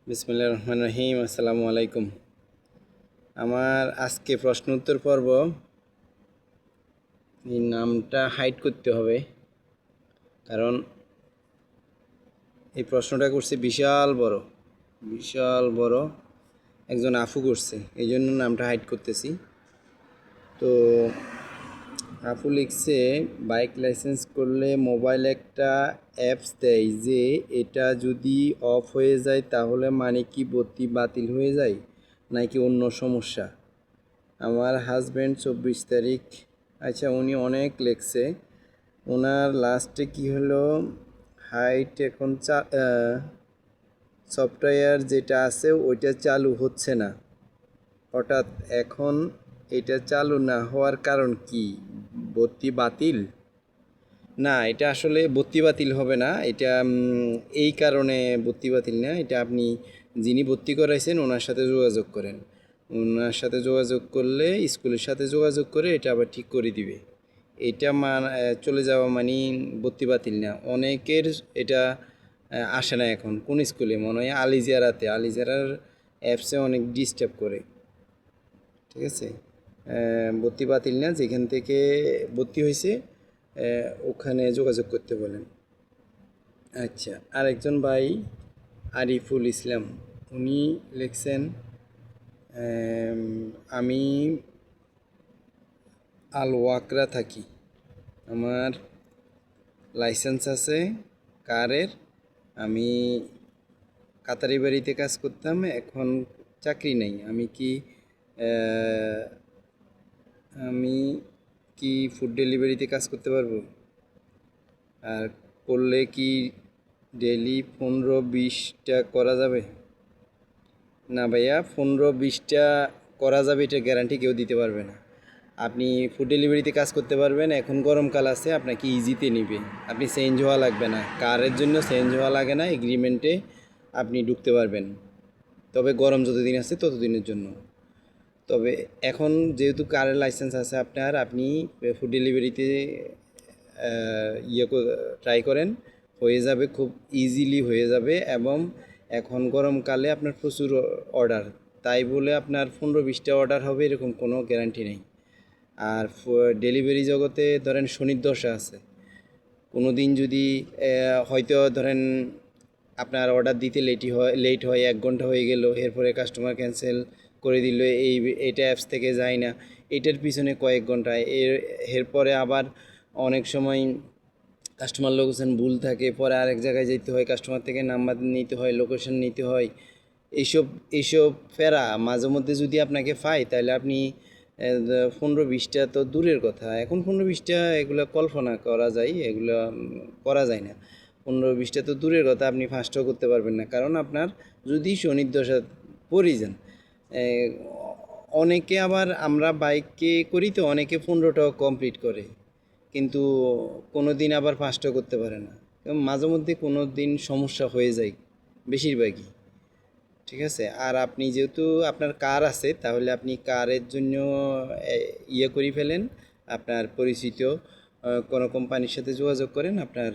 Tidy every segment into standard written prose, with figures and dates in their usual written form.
বিসমিল্লাহির রহমানির রহিম। আসসালামু আলাইকুম। আমার আজকে প্রশ্ন উত্তর পর্ব। এই নামটা হাইড করতে হবে, কারণ এই প্রশ্নটা করছে বিশাল বড় একজন আফু করছে, এই জন্য নামটা হাইড করতেছি। তো আফু লিখছে, বাইক লাইসেন্স করলে মোবাইলে একটা অ্যাপস দেয় যে এটা যদি অফ হয়ে যায় তাহলে মানে কি বাতি বাতিল হয়ে যায় নাকি অন্য সমস্যা? আমার হাজব্যান্ড 24 তারিখ। আচ্ছা, উনি অনেক লেখছে। ওনার লাস্টে কি হলো, হাইট এখন সফটওয়্যার যেটা আছে ওইটা চালু হচ্ছে না হঠাৎ। এখন এটা চালু না হওয়ার কারণ কি? বাতি বাতিল? না, এটা আসলে বাতি বাতিল হবে না। এটা এই কারণে বাতি বাতিল না। এটা আপনি যিনি ভর্তি করাইছেন ওনার সাথে যোগাযোগ করেন। ওনার সাথে যোগাযোগ করলে, স্কুলের সাথে যোগাযোগ করে এটা আবার ঠিক করে দিবে। এটা চলে যাওয়া মানে বাতি বাতিল না। অনেকের এটা আসে না এখন। কোন স্কুলে? মনে হয় আলিজারার অ্যাপসে অনেক ডিস্টার্ব করে। ঠিক আছে, ভর্তি বাতিল না। যেখান থেকে ভর্তি হয়েছে ওখানে যোগাযোগ করতে বলেন। আচ্ছা, আরেকজন ভাই আরিফুল ইসলাম, উনি লিখছেন, আমি আলওয়াকরা থাকি, আমার লাইসেন্স আছে কারের, আমি কাতারি বাড়িতে কাজ করতাম, এখন চাকরি নেই, আমি কি ফুড ডেলিভারিতে কাজ করতে পারবো? আর করলে কি ডেলি 15-20টা করা যাবে? না ভাইয়া, 15-20টা করা যাবে এটা গ্যারান্টি কেউ দিতে পারবে না। আপনি ফুড ডেলিভারিতে কাজ করতে পারবেন, এখন গরমকাল আছে, আপনাকে ইজিতে নিবে, আপনি চেঞ্জ হওয়া লাগবে না, কারের জন্য চেঞ্জ হওয়া লাগে না, এগ্রিমেন্টে আপনি ঢুকতে পারবেন। তবে গরম যতদিন আছে ততদিনের জন্য। তবে এখন যেহেতু কারের লাইসেন্স আছে আপনার, আপনি ফুড ডেলিভারিতে ট্রাই করেন, হয়ে যাবে, খুব ইজিলি হয়ে যাবে। এবং এখন গরমকালে আপনার প্রচুর অর্ডার, তাই বলে আপনার 15-20টা অর্ডার হবে এরকম কোনো গ্যারান্টি নেই। আর ডেলিভারি জগতে ধরেন শনির দশা আছে, কোনো দিন যদি হয়তো ধরেন আপনার অর্ডার দিতে লেট হয় 1 ঘন্টা হয়ে গেল, এরপরে কাস্টমার ক্যান্সেল করে দিল, এটা অ্যাপস থেকে যায় না, এটার পিছনে কয়েক ঘন্টা, এরপরে আবার অনেক সময় কাস্টমার লোকেশন ভুল থাকে, পরে আরেক জায়গায় যেতে হয়, কাস্টমার থেকে নাম্বার নিতে হয়, লোকেশন নিতে হয়, এইসব ফেরা মাঝে মধ্যে যদি আপনাকে পাই, তাহলে আপনি 15-20টা তো দূরের কথা, এখন 15-20টা এগুলো কল্পনা করা যায়, এগুলো করা যায় না। 15-20টা তো দূরের কথা, আপনি ফার্স্টও করতে পারবেন না, কারণ আপনার যদি শনির দশা পড়ে যান। অনেকে আবার, আমরা বাইকে করি তো, অনেকে 15টাও কমপ্লিট করে, কিন্তু কোনো দিন আবার ফার্স্টও করতে পারে না। মাঝে মধ্যে কোনো দিন সমস্যা হয়ে যায় বেশিরভাগই। ঠিক আছে, আর আপনি যেহেতু আপনার কার আছে, তাহলে আপনি কারের জন্য করে ফেলেন, আপনার পরিচিত কোনো কোম্পানির সাথে যোগাযোগ করেন, আপনার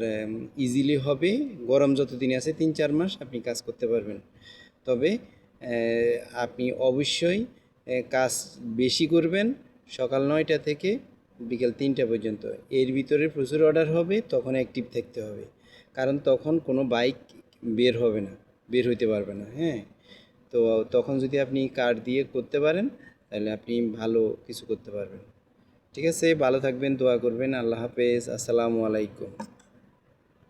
ইজিলি হবে। গরম যতদিন আছে 3-4 মাস আপনি কাজ করতে পারবেন। তবে আপনি অবশ্যই কাজ বেশি করবেন, সকাল 9টা থেকে বিকেল 3টা পর্যন্ত। এর ভিতরে প্রচুর অর্ডার হবে, তখন অ্যাক্টিভ থাকতে হবে, কারণ তখন কোনো বাইক বের হইতে পারবে না। হ্যাঁ, তো তখন যদি আপনি কার্ড দিয়ে করতে পারেন, তাহলে আপনি ভালো কিছু করতে পারবেন। ঠিক আছে, ভালো থাকবেন, দোয়া করবেন। আল্লাহ হাফেজ, আসসালামু আলাইকুম।